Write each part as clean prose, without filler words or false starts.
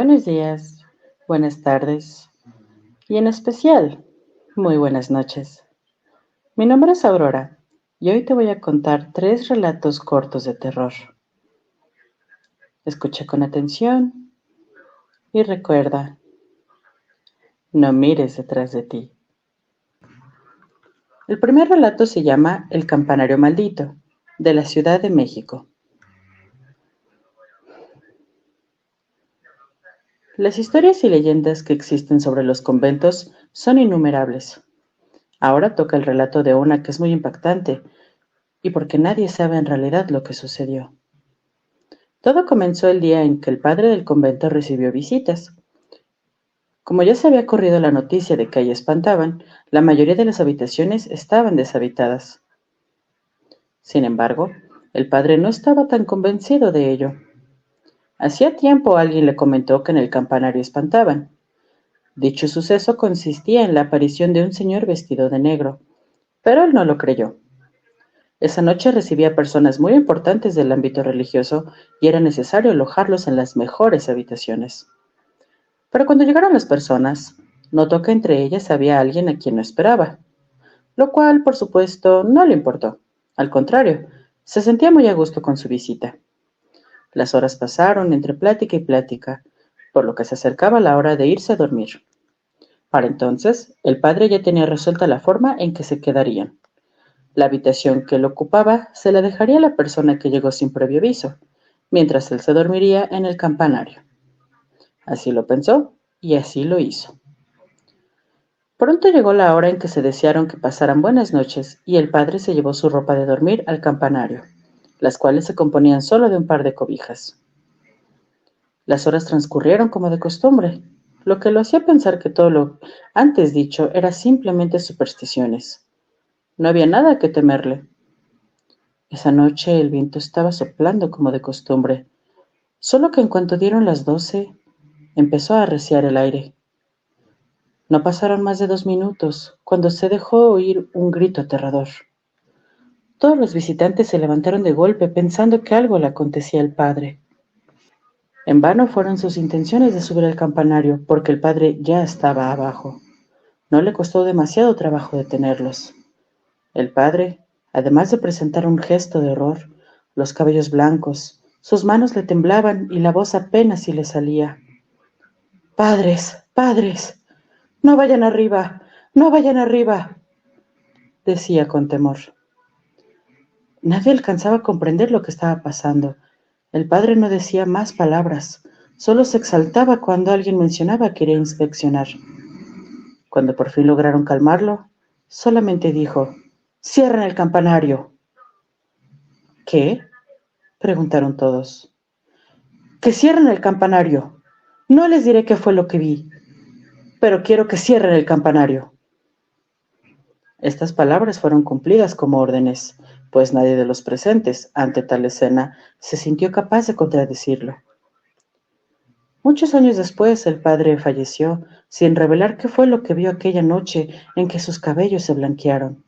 Buenos días, buenas tardes y en especial, muy buenas noches. Mi nombre es Aurora y hoy te voy a contar 3 relatos cortos de terror. Escucha con atención y recuerda, no mires detrás de ti. El primer relato se llama El campanario maldito, de la Ciudad de México. Las historias y leyendas que existen sobre los conventos son innumerables. Ahora toca el relato de una que es muy impactante y porque nadie sabe en realidad lo que sucedió. Todo comenzó el día en que el padre del convento recibió visitas. Como ya se había corrido la noticia de que ahí espantaban, la mayoría de las habitaciones estaban deshabitadas. Sin embargo, el padre no estaba tan convencido de ello. Hacía tiempo alguien le comentó que en el campanario espantaban. Dicho suceso consistía en la aparición de un señor vestido de negro, pero él no lo creyó. Esa noche recibía personas muy importantes del ámbito religioso y era necesario alojarlos en las mejores habitaciones. Pero cuando llegaron las personas, notó que entre ellas había alguien a quien no esperaba, lo cual, por supuesto, no le importó. Al contrario, se sentía muy a gusto con su visita. Las horas pasaron entre plática y plática, por lo que se acercaba la hora de irse a dormir. Para entonces, el padre ya tenía resuelta la forma en que se quedarían. La habitación que él ocupaba se la dejaría a la persona que llegó sin previo aviso, mientras él se dormiría en el campanario. Así lo pensó y así lo hizo. Pronto llegó la hora en que se desearon que pasaran buenas noches y el padre se llevó su ropa de dormir al campanario, las cuales se componían solo de un par de cobijas. Las horas transcurrieron como de costumbre, lo que lo hacía pensar que todo lo antes dicho era simplemente supersticiones. No había nada que temerle. Esa noche el viento estaba soplando como de costumbre, solo que en cuanto dieron las 12, empezó a arreciar el aire. No pasaron más de 2 minutos cuando se dejó oír un grito aterrador. Todos los visitantes se levantaron de golpe pensando que algo le acontecía al padre. En vano fueron sus intenciones de subir al campanario, porque el padre ya estaba abajo. No le costó demasiado trabajo detenerlos. El padre, además de presentar un gesto de horror, los cabellos blancos, sus manos le temblaban y la voz apenas si le salía. «Padres, padres, no vayan arriba, no vayan arriba», decía con temor. Nadie alcanzaba a comprender lo que estaba pasando. El padre no decía más palabras, solo se exaltaba cuando alguien mencionaba que iría a inspeccionar. Cuando por fin lograron calmarlo, solamente dijo: «¡Cierren el campanario!». «¿Qué?», preguntaron todos. «¡Que cierren el campanario! No les diré qué fue lo que vi, pero quiero que cierren el campanario». Estas palabras fueron cumplidas como órdenes, pues nadie de los presentes, ante tal escena, se sintió capaz de contradecirlo. Muchos años después, el padre falleció, sin revelar qué fue lo que vio aquella noche en que sus cabellos se blanquearon.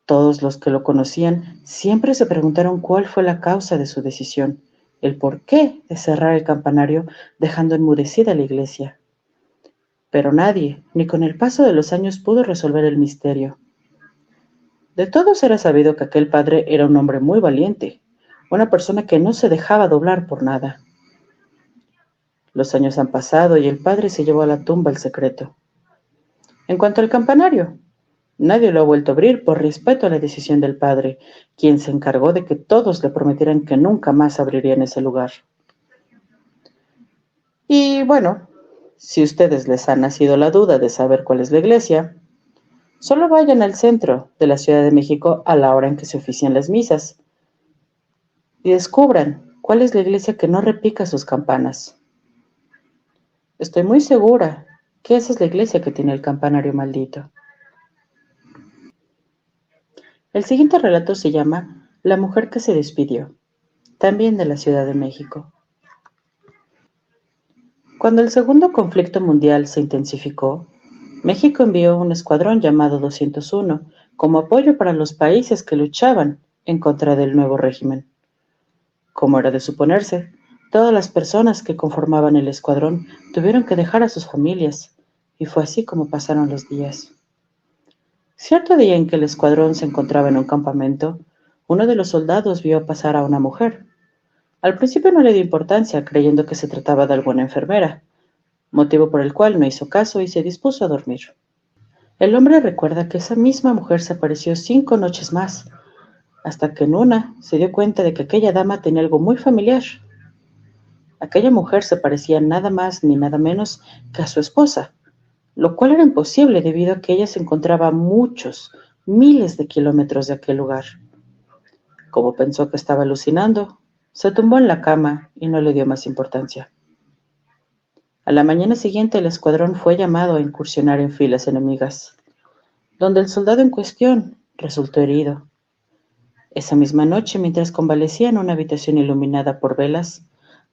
Todos los que lo conocían siempre se preguntaron cuál fue la causa de su decisión, el porqué de cerrar el campanario dejando enmudecida la iglesia. Pero nadie, ni con el paso de los años, pudo resolver el misterio. De todos era sabido que aquel padre era un hombre muy valiente, una persona que no se dejaba doblar por nada. Los años han pasado y el padre se llevó a la tumba el secreto. En cuanto al campanario, nadie lo ha vuelto a abrir por respeto a la decisión del padre, quien se encargó de que todos le prometieran que nunca más abrirían ese lugar. Y bueno, si a ustedes les ha nacido la duda de saber cuál es la iglesia, solo vayan al centro de la Ciudad de México a la hora en que se ofician las misas y descubran cuál es la iglesia que no repica sus campanas. Estoy muy segura que esa es la iglesia que tiene el campanario maldito. El siguiente relato se llama La mujer que se despidió, también de la Ciudad de México. Cuando el segundo conflicto mundial se intensificó, México envió un escuadrón llamado 201 como apoyo para los países que luchaban en contra del nuevo régimen. Como era de suponerse, Todas las personas que conformaban el escuadrón tuvieron que dejar a sus familias, y fue así como pasaron los días. Cierto día en que el escuadrón se encontraba en un campamento, uno de los soldados vio pasar a una mujer. Al principio no le dio importancia, creyendo que se trataba de alguna enfermera, motivo por el cual no hizo caso y se dispuso a dormir. El hombre recuerda que esa misma mujer se apareció 5 noches más, hasta que en una se dio cuenta de que aquella dama tenía algo muy familiar. Aquella mujer se parecía nada más ni nada menos que a su esposa, lo cual era imposible debido a que ella se encontraba a muchos, miles de kilómetros de aquel lugar. Como pensó que estaba alucinando, se tumbó en la cama y no le dio más importancia. A la mañana siguiente el escuadrón fue llamado a incursionar en filas enemigas, donde el soldado en cuestión resultó herido. Esa misma noche, mientras convalecía en una habitación iluminada por velas,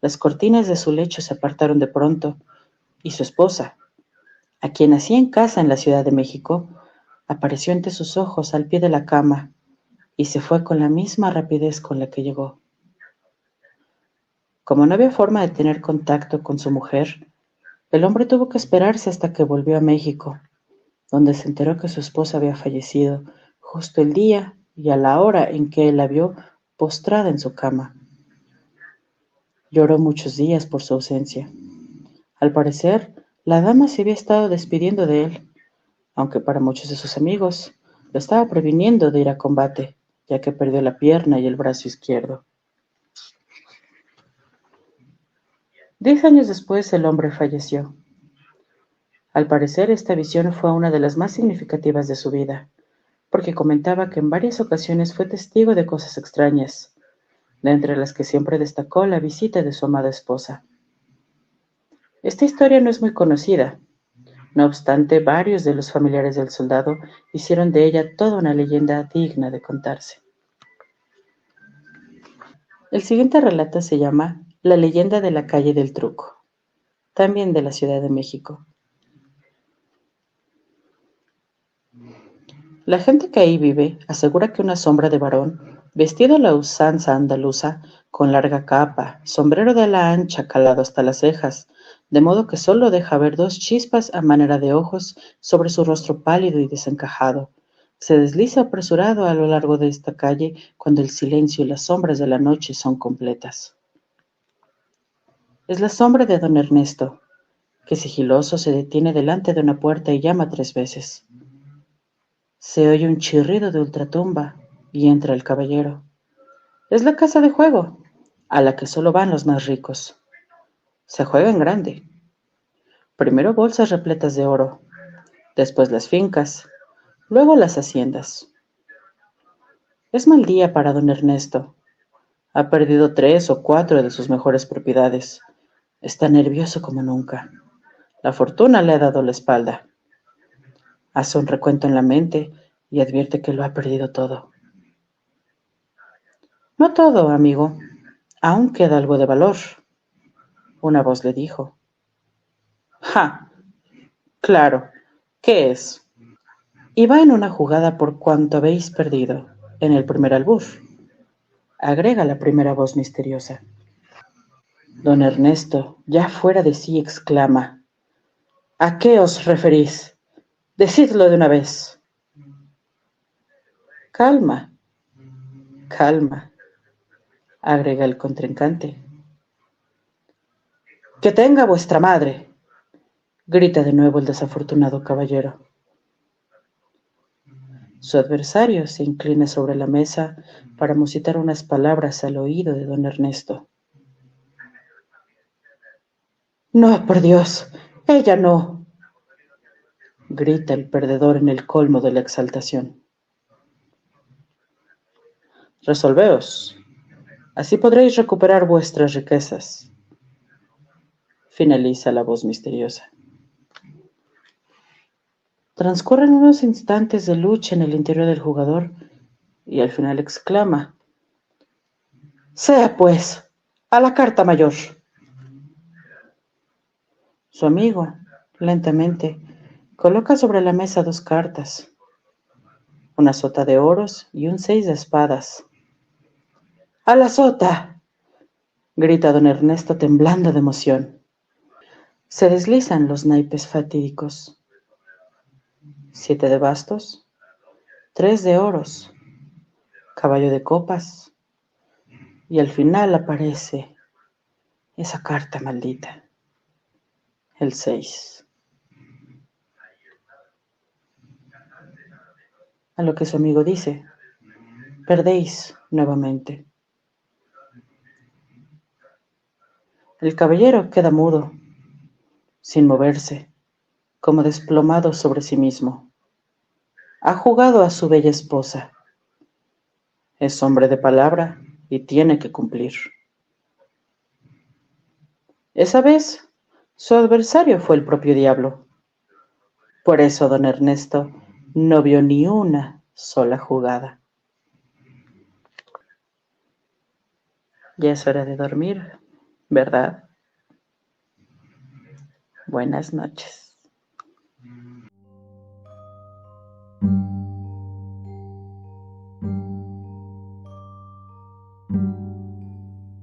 las cortinas de su lecho se apartaron de pronto, y su esposa, a quien hacía en casa en la Ciudad de México, apareció ante sus ojos al pie de la cama y se fue con la misma rapidez con la que llegó. Como no había forma de tener contacto con su mujer, el hombre tuvo que esperarse hasta que volvió a México, donde se enteró que su esposa había fallecido justo el día y a la hora en que él la vio postrada en su cama. Lloró muchos días por su ausencia. Al parecer, la dama se había estado despidiendo de él, aunque para muchos de sus amigos lo estaba previniendo de ir a combate, ya que perdió la pierna y el brazo izquierdo. 10 años después el hombre falleció. Al parecer, esta visión fue una de las más significativas de su vida, porque comentaba que en varias ocasiones fue testigo de cosas extrañas, de entre las que siempre destacó la visita de su amada esposa. Esta historia no es muy conocida. No obstante, varios de los familiares del soldado hicieron de ella toda una leyenda digna de contarse. El siguiente relato se llama La leyenda de la calle del Truco, también de la Ciudad de México. La gente que ahí vive asegura que una sombra de varón, vestido a la usanza andaluza, con larga capa, sombrero de ala ancha calado hasta las cejas, de modo que solo deja ver 2 chispas a manera de ojos sobre su rostro pálido y desencajado, se desliza apresurado a lo largo de esta calle cuando el silencio y las sombras de la noche son completas. Es la sombra de don Ernesto, que sigiloso se detiene delante de una puerta y llama 3 veces. Se oye un chirrido de ultratumba y entra el caballero. Es la casa de juego, a la que solo van los más ricos. Se juega en grande. Primero bolsas repletas de oro, después las fincas, luego las haciendas. Es mal día para don Ernesto. Ha perdido 3 o 4 de sus mejores propiedades. Está nervioso como nunca. La fortuna le ha dado la espalda. Hace un recuento en la mente y advierte que lo ha perdido todo. No todo, amigo. Aún queda algo de valor. Una voz le dijo. ¡Ja! Claro. ¿Qué es? Y va en una jugada por cuanto habéis perdido, en el primer albur. Agrega la primera voz misteriosa. Don Ernesto, ya fuera de sí, exclama. ¿A qué os referís? Decidlo de una vez. Calma, calma, agrega el contrincante. ¡Que tenga vuestra madre! Grita de nuevo el desafortunado caballero. Su adversario se inclina sobre la mesa para musitar unas palabras al oído de don Ernesto. No, por Dios, ella no, grita el perdedor en el colmo de la exaltación. Resolveos, así podréis recuperar vuestras riquezas, finaliza la voz misteriosa. Transcurren unos instantes de lucha en el interior del jugador y al final exclama: ¡Sea pues, a la carta mayor! Su amigo, lentamente, coloca sobre la mesa 2 cartas, una sota de oros y un 6 de espadas. ¡A la sota!, grita don Ernesto temblando de emoción. Se deslizan los naipes fatídicos. 7 de bastos, 3 de oros, caballo de copas, y al final aparece esa carta maldita, el 6. A lo que su amigo dice: perdéis nuevamente. El caballero queda mudo, sin moverse, como desplomado sobre sí mismo. Ha jugado a su bella esposa. Es hombre de palabra y tiene que cumplir. Esa vez, su adversario fue el propio diablo. Por eso don Ernesto no vio ni una sola jugada. Ya es hora de dormir, ¿verdad? Buenas noches.